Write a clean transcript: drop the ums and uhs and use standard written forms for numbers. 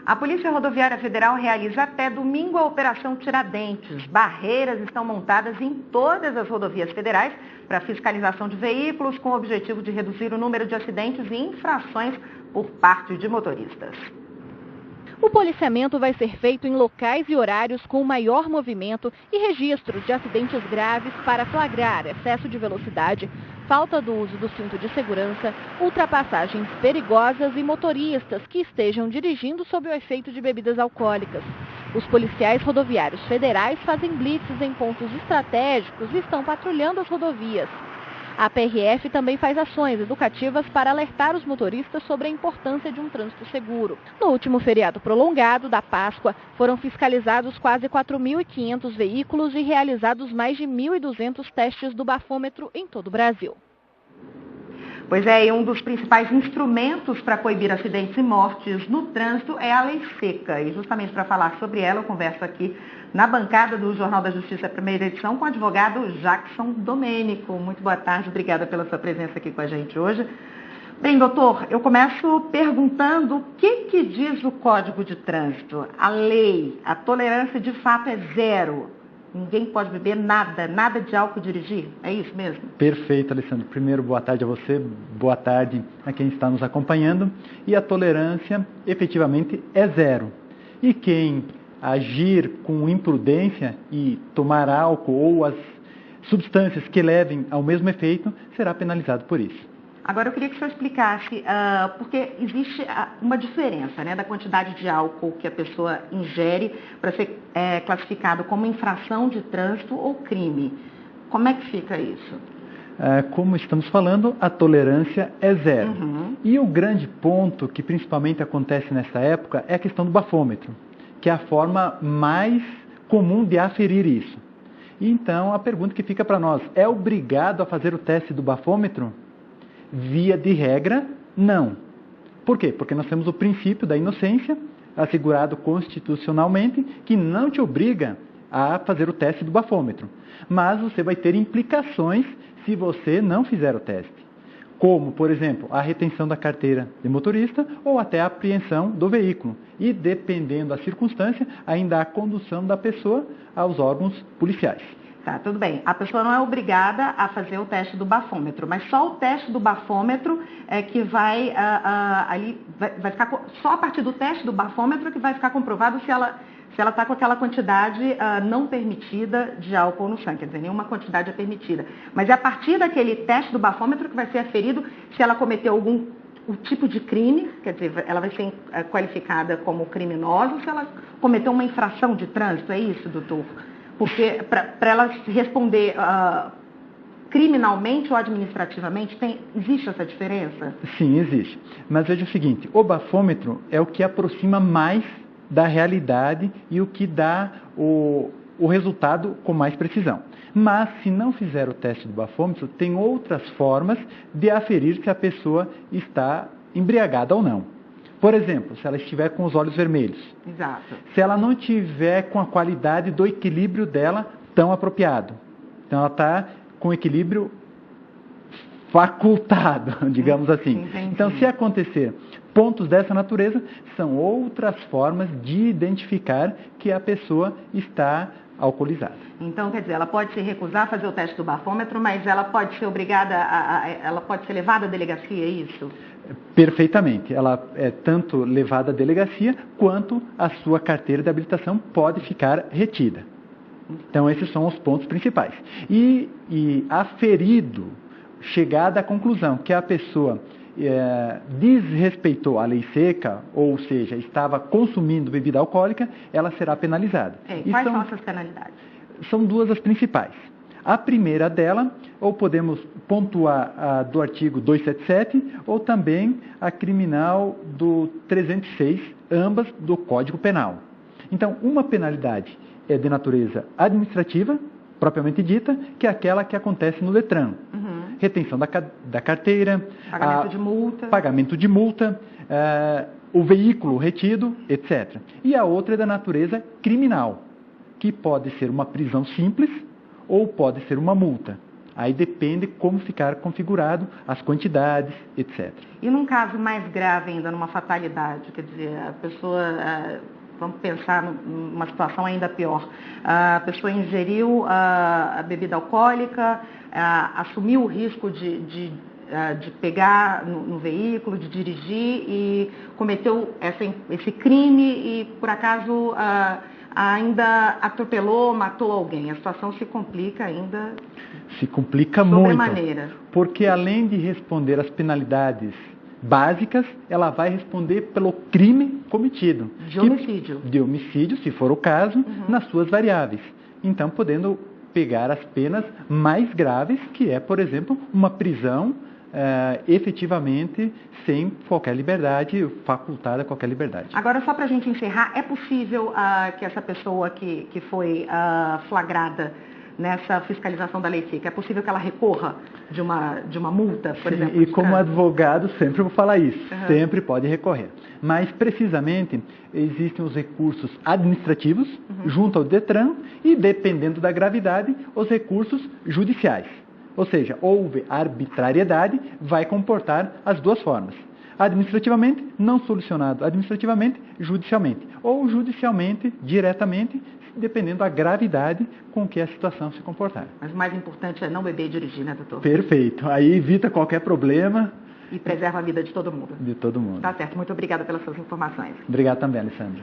A Polícia Rodoviária Federal realiza até domingo a Operação Tiradentes. Barreiras estão montadas em todas as rodovias federais para fiscalização de veículos com o objetivo de reduzir o número de acidentes e infrações por parte de motoristas. O policiamento vai ser feito em locais e horários com maior movimento e registros de acidentes graves para flagrar excesso de velocidade, falta do uso do cinto de segurança, ultrapassagens perigosas e motoristas que estejam dirigindo sob o efeito de bebidas alcoólicas. Os policiais rodoviários federais fazem blitzes em pontos estratégicos e estão patrulhando as rodovias. A PRF também faz ações educativas para alertar os motoristas sobre a importância de um trânsito seguro. No último feriado prolongado da Páscoa, foram fiscalizados quase 4.500 veículos e realizados mais de 1.200 testes do bafômetro em todo o Brasil. Pois é, e um dos principais instrumentos para coibir acidentes e mortes no trânsito é a Lei Seca. E justamente para falar sobre ela, eu converso aqui na bancada do Jornal da Justiça, primeira edição, com o advogado Jackson Domênico. Muito boa tarde, obrigada pela sua presença aqui com a gente hoje. Bem, doutor, eu começo perguntando o que diz o Código de Trânsito? A lei, a tolerância de fato é zero. Ninguém pode beber nada de álcool e dirigir? É isso mesmo? Perfeito, Alessandro. Primeiro, boa tarde a você, boa tarde a quem está nos acompanhando. E a tolerância, efetivamente, é zero. E quem agir com imprudência e tomar álcool ou as substâncias que levem ao mesmo efeito, será penalizado por isso. Agora eu queria que o senhor explicasse, porque existe uma diferença, né, da quantidade de álcool que a pessoa ingere para ser classificado como infração de trânsito ou crime. Como é que fica isso? Como estamos falando, a tolerância é zero. Uhum. E o grande ponto que principalmente acontece nessa época é a questão do bafômetro, que é a forma mais comum de aferir isso. Então, a pergunta que fica para nós, é obrigado a fazer o teste do bafômetro? Via de regra, não. Por quê? Porque nós temos o princípio da inocência, assegurado constitucionalmente, que não te obriga a fazer o teste do bafômetro. Mas você vai ter implicações se você não fizer o teste. Como, por exemplo, a retenção da carteira de motorista ou até a apreensão do veículo. E, dependendo da circunstância, ainda a condução da pessoa aos órgãos policiais. Tá, tudo bem. A pessoa não é obrigada a fazer o teste do bafômetro, mas só o teste do bafômetro é que vai ficar só a partir do teste do bafômetro que vai ficar comprovado se ela está com aquela quantidade não permitida de álcool no sangue, quer dizer, nenhuma quantidade é permitida. Mas é a partir daquele teste do bafômetro que vai ser aferido se ela cometeu algum tipo de crime, quer dizer, ela vai ser qualificada como criminosa, se ela cometeu uma infração de trânsito, é isso, doutor? Porque para ela responder criminalmente ou administrativamente, existe essa diferença? Sim, existe. Mas veja o seguinte, o bafômetro é o que aproxima mais da realidade e o que dá o resultado com mais precisão. Mas, se não fizer o teste do bafômetro, tem outras formas de aferir se a pessoa está embriagada ou não. Por exemplo, se ela estiver com os olhos vermelhos. Exato. Se ela não tiver com a qualidade do equilíbrio dela tão apropriado. Então, ela está com equilíbrio facultado, digamos assim. Entendi. Então, se acontecer pontos dessa natureza, são outras formas de identificar que a pessoa está alcoolizada. Então, quer dizer, ela pode se recusar a fazer o teste do bafômetro, mas ela pode ser obrigada, ela pode ser levada à delegacia, é isso? Perfeitamente. Ela é tanto levada à delegacia, quanto a sua carteira de habilitação pode ficar retida. Então, esses são os pontos principais. E aferido, chegada à conclusão que a pessoa desrespeitou a lei seca, ou seja, estava consumindo bebida alcoólica, ela será penalizada. Quais são essas penalidades? São duas as principais. A primeira dela, ou podemos pontuar a do artigo 277, ou também a criminal do 306, ambas do Código Penal. Então, uma penalidade é de natureza administrativa, propriamente dita, que é aquela que acontece no Detran. Uhum. Retenção da carteira, pagamento de multa, o veículo retido, etc. E a outra é da natureza criminal, que pode ser uma prisão simples ou pode ser uma multa. Aí depende como ficar configurado, as quantidades, etc. E num caso mais grave ainda, numa fatalidade, quer dizer, a pessoa, vamos pensar numa situação ainda pior, a pessoa ingeriu a bebida alcoólica, assumiu o risco de pegar no veículo, de dirigir e cometeu esse crime e, por acaso, ainda atropelou, matou alguém. A situação se complica ainda. Se complica sobremaneira. Muito, porque além de responder às penalidades básicas, ela vai responder pelo crime cometido. De homicídio. De homicídio, se for o caso, nas suas variáveis. Então, podendo pegar as penas mais graves, que é, por exemplo, uma prisão efetivamente sem qualquer liberdade, facultada qualquer liberdade. Agora, só para a gente encerrar, é possível que essa pessoa que foi flagrada nessa fiscalização da lei seca, é possível que ela recorra de uma multa, por exemplo? E como advogado, sempre vou falar isso, sempre pode recorrer. Mas, precisamente, existem os recursos administrativos, junto ao Detran, e, dependendo da gravidade, os recursos judiciais. Ou seja, houve arbitrariedade, vai comportar as duas formas. Administrativamente, não solucionado administrativamente, judicialmente. Ou judicialmente, diretamente, dependendo da gravidade com que a situação se comportar. Mas o mais importante é não beber e dirigir, né, doutor? Perfeito. Aí evita qualquer problema. E preserva a vida de todo mundo. De todo mundo. Tá certo. Muito obrigada pelas suas informações. Obrigado também, Alessandra.